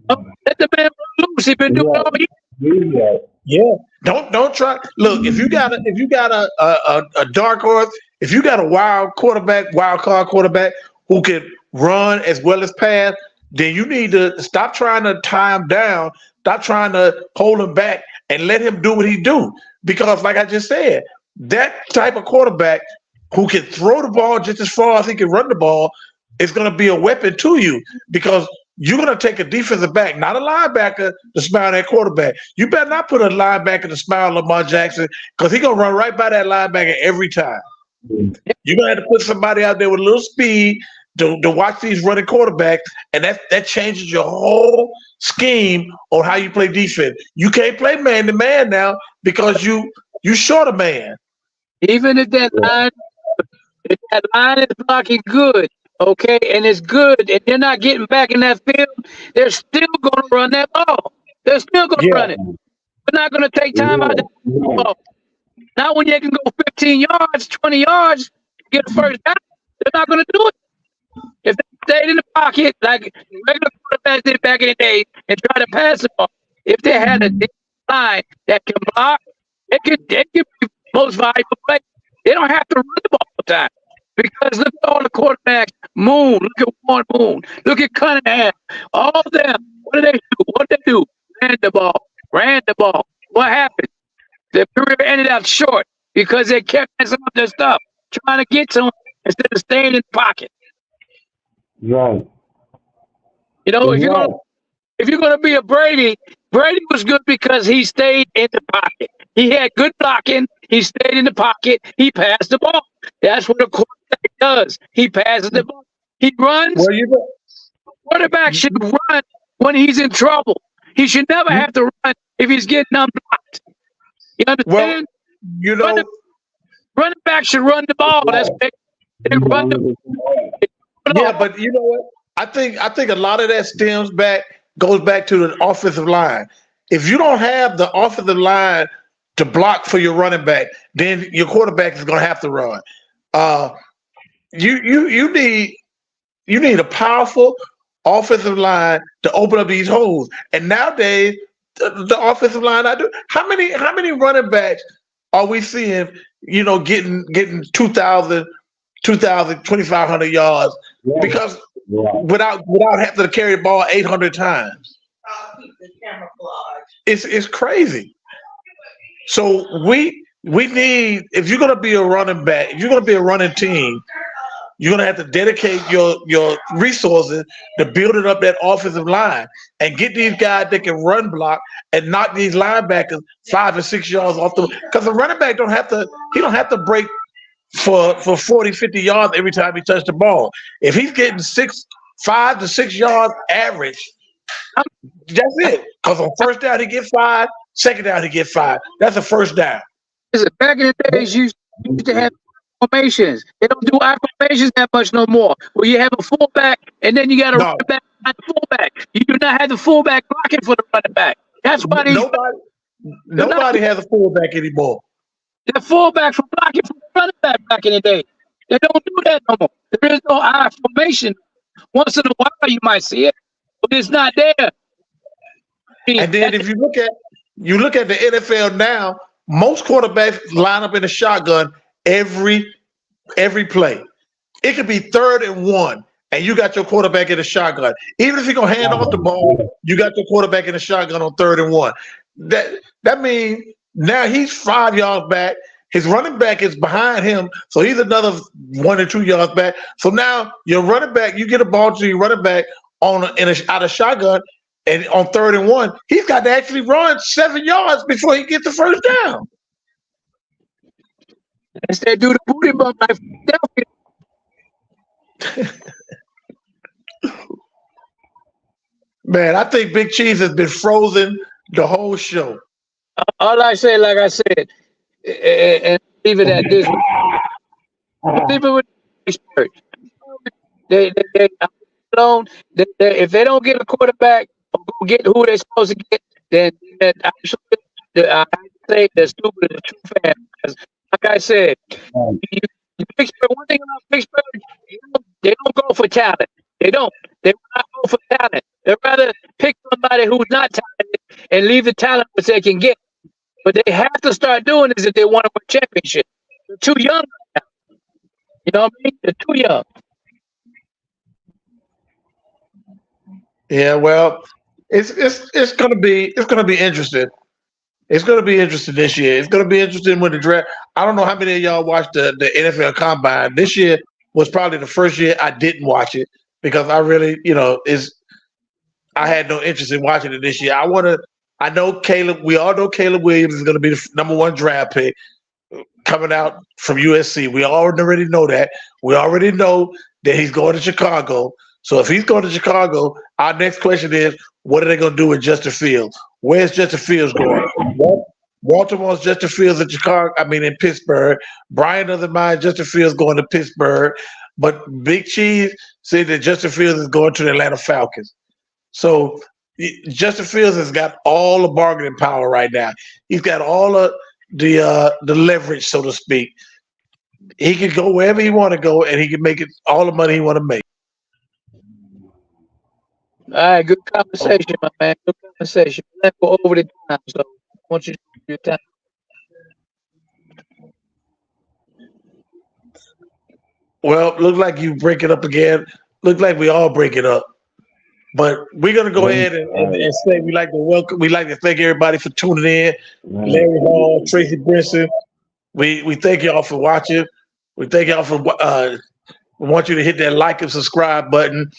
Let the man loose. He's been doing all year. Yeah. Don't try. Look, if you got a dark horse, if you got a wild card quarterback who can run as well as pass, then you need to stop trying to tie him down, stop trying to hold him back, and let him do what he do. Because, like I just said, that type of quarterback who can throw the ball just as far as he can run the ball is going to be a weapon to you, because you're going to take a defensive back, not a linebacker, to smile that quarterback. You better not put a linebacker to smile Lamar Jackson, because he's going to run right by that linebacker every time. You're going to have to put somebody out there with a little speed to watch these running quarterbacks, and that changes your whole scheme on how you play defense. You can't play man-to-man now because you short a man. Even if that line is blocking good, okay, and it's good, and they're not getting back in that field, they're still going to run that ball. They're still going to run it. They're not going to take time out of the ball. Not when they can go 15 yards, 20 yards, get a first down. They're not going to do it. If they stayed in the pocket like regular quarterbacks did back in the day and try to pass the ball, if they had a line that can block, they could be most valuable player. They don't have to run the ball all the time. Because look at all the quarterbacks. Moon, look at Warren Moon, look at Cunningham. All of them, what do they do? Ran the ball. What happened? Their career ended up short because they kept messing up their stuff, trying to get to them instead of staying in the pocket. Right. If you're gonna be a Brady was good because he stayed in the pocket. He had good blocking. He stayed in the pocket. He passed the ball. That's what a quarterback does. He passes the ball. He runs. Quarterback should run when he's in trouble. He should never have to run if he's getting unblocked. You understand? Well, running back should run the ball. That's they run the yeah, but you know what? I think a lot of that goes back to the offensive line. If you don't have the offensive line to block for your running back, then your quarterback is going to have to run. You need a powerful offensive line to open up these holes. And nowadays, the offensive line, how many running backs are we seeing? Getting 2,000, 2,500 yards because without having to carry the ball 800 times. It's crazy. So we need, if you're gonna be a running back, if you're gonna be a running team, you're gonna have to dedicate your resources to building up that offensive line and get these guys that can run block and knock these linebackers 5 or 6 yards off the, because the running back don't have to break for 40, 50 yards every time he touched the ball. If he's getting 5 to 6 yards average, that's it. Because on first down he get 5, second down he get 5. That's a first down. Listen, back in the days, you used to have formations. They don't do I formations that much no more. Where you have a fullback and then you got a running back behind the fullback. You do not have the fullback blocking for the running back. That's why nobody has a fullback anymore. The fullback for blocking for the running back in the day. They don't do that no more. There is no I formation. Once in a while you might see it, but it's not there. And then if you look at the NFL now, most quarterbacks line up in a shotgun every play. It could be 3rd and 1, and you got your quarterback in a shotgun. Even if you're gonna hand off the ball, you got your quarterback in a shotgun on 3rd and 1. That means now he's 5 yards back. His running back is behind him, so he's another 1 or 2 yards back. So now your running back, you get a ball to your running back out of shotgun, and on 3rd and 1, he's got to actually run 7 yards before he gets the first down. Instead, do the booty bump like Philadelphia. Man, I think Big Cheese has been frozen the whole show. All I say, like I said, and leave it at this. Leave it with expert. They alone. If they don't get a quarterback or go get who they're supposed to get, then I say they're stupid as a true fan. Because, like I said, Pittsburgh. One thing about Pittsburgh, they don't go for talent. They don't. They will not go for talent. They'd rather pick somebody who's not talented and leave the talent which they can get. But they have to start doing this if they want to win a championship. They're too young right now. You know what I mean? They're too young. Yeah, well, it's gonna be interesting. It's gonna be interesting this year. It's gonna be interesting with the draft. I don't know how many of y'all watched the NFL Combine. This year was probably the first year I didn't watch it because I really, I had no interest in watching it this year. I know Caleb. We all know Caleb Williams is going to be the number 1 draft pick coming out from USC. We already know that. We already know that he's going to Chicago. So if he's going to Chicago, our next question is, what are they going to do with Justin Fields? Where's Justin Fields going? Walter wants Justin Fields in Pittsburgh. Brian doesn't mind Justin Fields going to Pittsburgh. But Big Cheese said that Justin Fields is going to the Atlanta Falcons. So Justin Fields has got all the bargaining power right now. He's got all of the leverage, so to speak. He can go wherever he want to go, and he can make it all the money he want to make. All right, good conversation, my man. Good conversation. Let's go over the time, so I want you to do your time. Well, look like you break it up again. Look like we all break it up. But we're gonna go ahead and say we like to thank everybody for tuning in. Larry Hall, Tracy Brinson. We thank y'all for watching. We thank y'all for we want you to hit that like and subscribe button.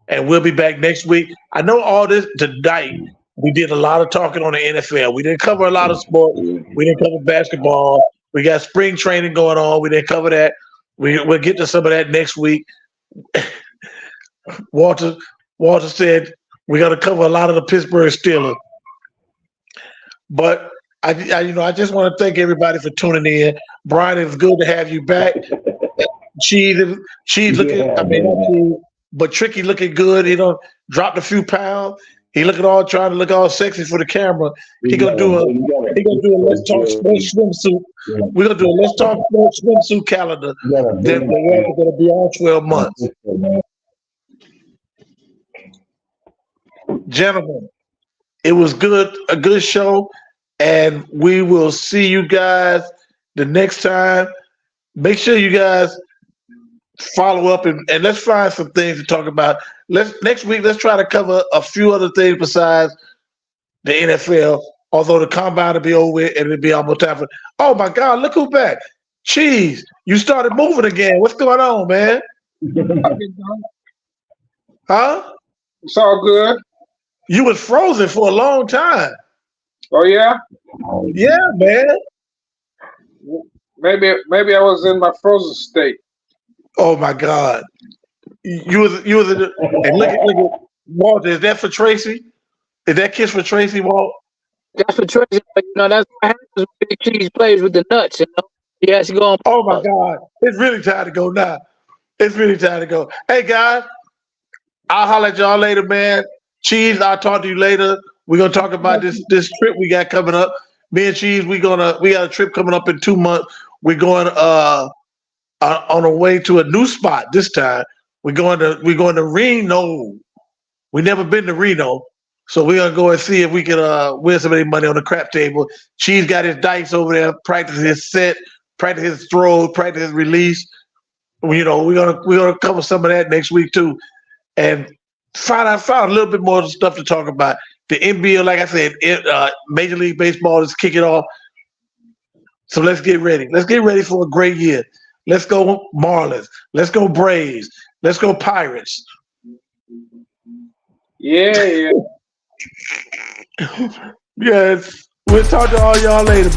And we'll be back next week. I know all this tonight. We did a lot of talking on the NFL. We didn't cover a lot of sports. We didn't cover basketball. We got spring training going on. We didn't cover that. We'll get to some of that next week. Walter said we're going to cover a lot of the Pittsburgh Steelers. But I just want to thank everybody for tuning in. Brian, it's good to have you back. Cheese looking, but Tricky looking good. He dropped a few pounds. He trying to look all sexy for the camera. He gonna do a Let's Talk Sports swimsuit. We're gonna do a Let's Talk Sports swimsuit calendar. Then we're gonna be on 12 months. Gentlemen, it was a good show, and we will see you guys the next time. Make sure you guys follow up and let's find some things to talk about. Next week, let's try to cover a few other things besides the NFL. Although the combine will be over with and it'll be almost time for. Oh my God! Look who's back. Cheese, you started moving again. What's going on, man? Huh? It's all good. You was frozen for a long time. Oh yeah? Yeah, man. Maybe I was in my frozen state. Oh my God. You was in the, and look at Walter. Is that for Tracy? Is that kiss for Tracy, Walt? That's what Tracy. That's what happens when Big Cheese plays with the nuts. He has to go on Oh my pause. God. It's really time to go now. It's really time to go. Hey guys, I'll holler at y'all later, man. Cheese, I'll talk to you later. We're gonna talk about this trip we got coming up. Me and Cheese, we got a trip coming up in 2 months. We're going on our way to a new spot this time. We're going to Reno. We never been to Reno. So we're gonna go and see if we can win some of the money on the crap table. Cheese got his dice over there, practice his set, practice his throws, practice his release. We're gonna cover some of that next week too, and find a little bit more stuff to talk about. The NBA, like I said, Major League Baseball is kicking off. So let's get ready. Let's get ready for a great year. Let's go Marlins. Let's go Braves. Let's go Pirates. Yeah. Yes. We'll talk to all y'all later.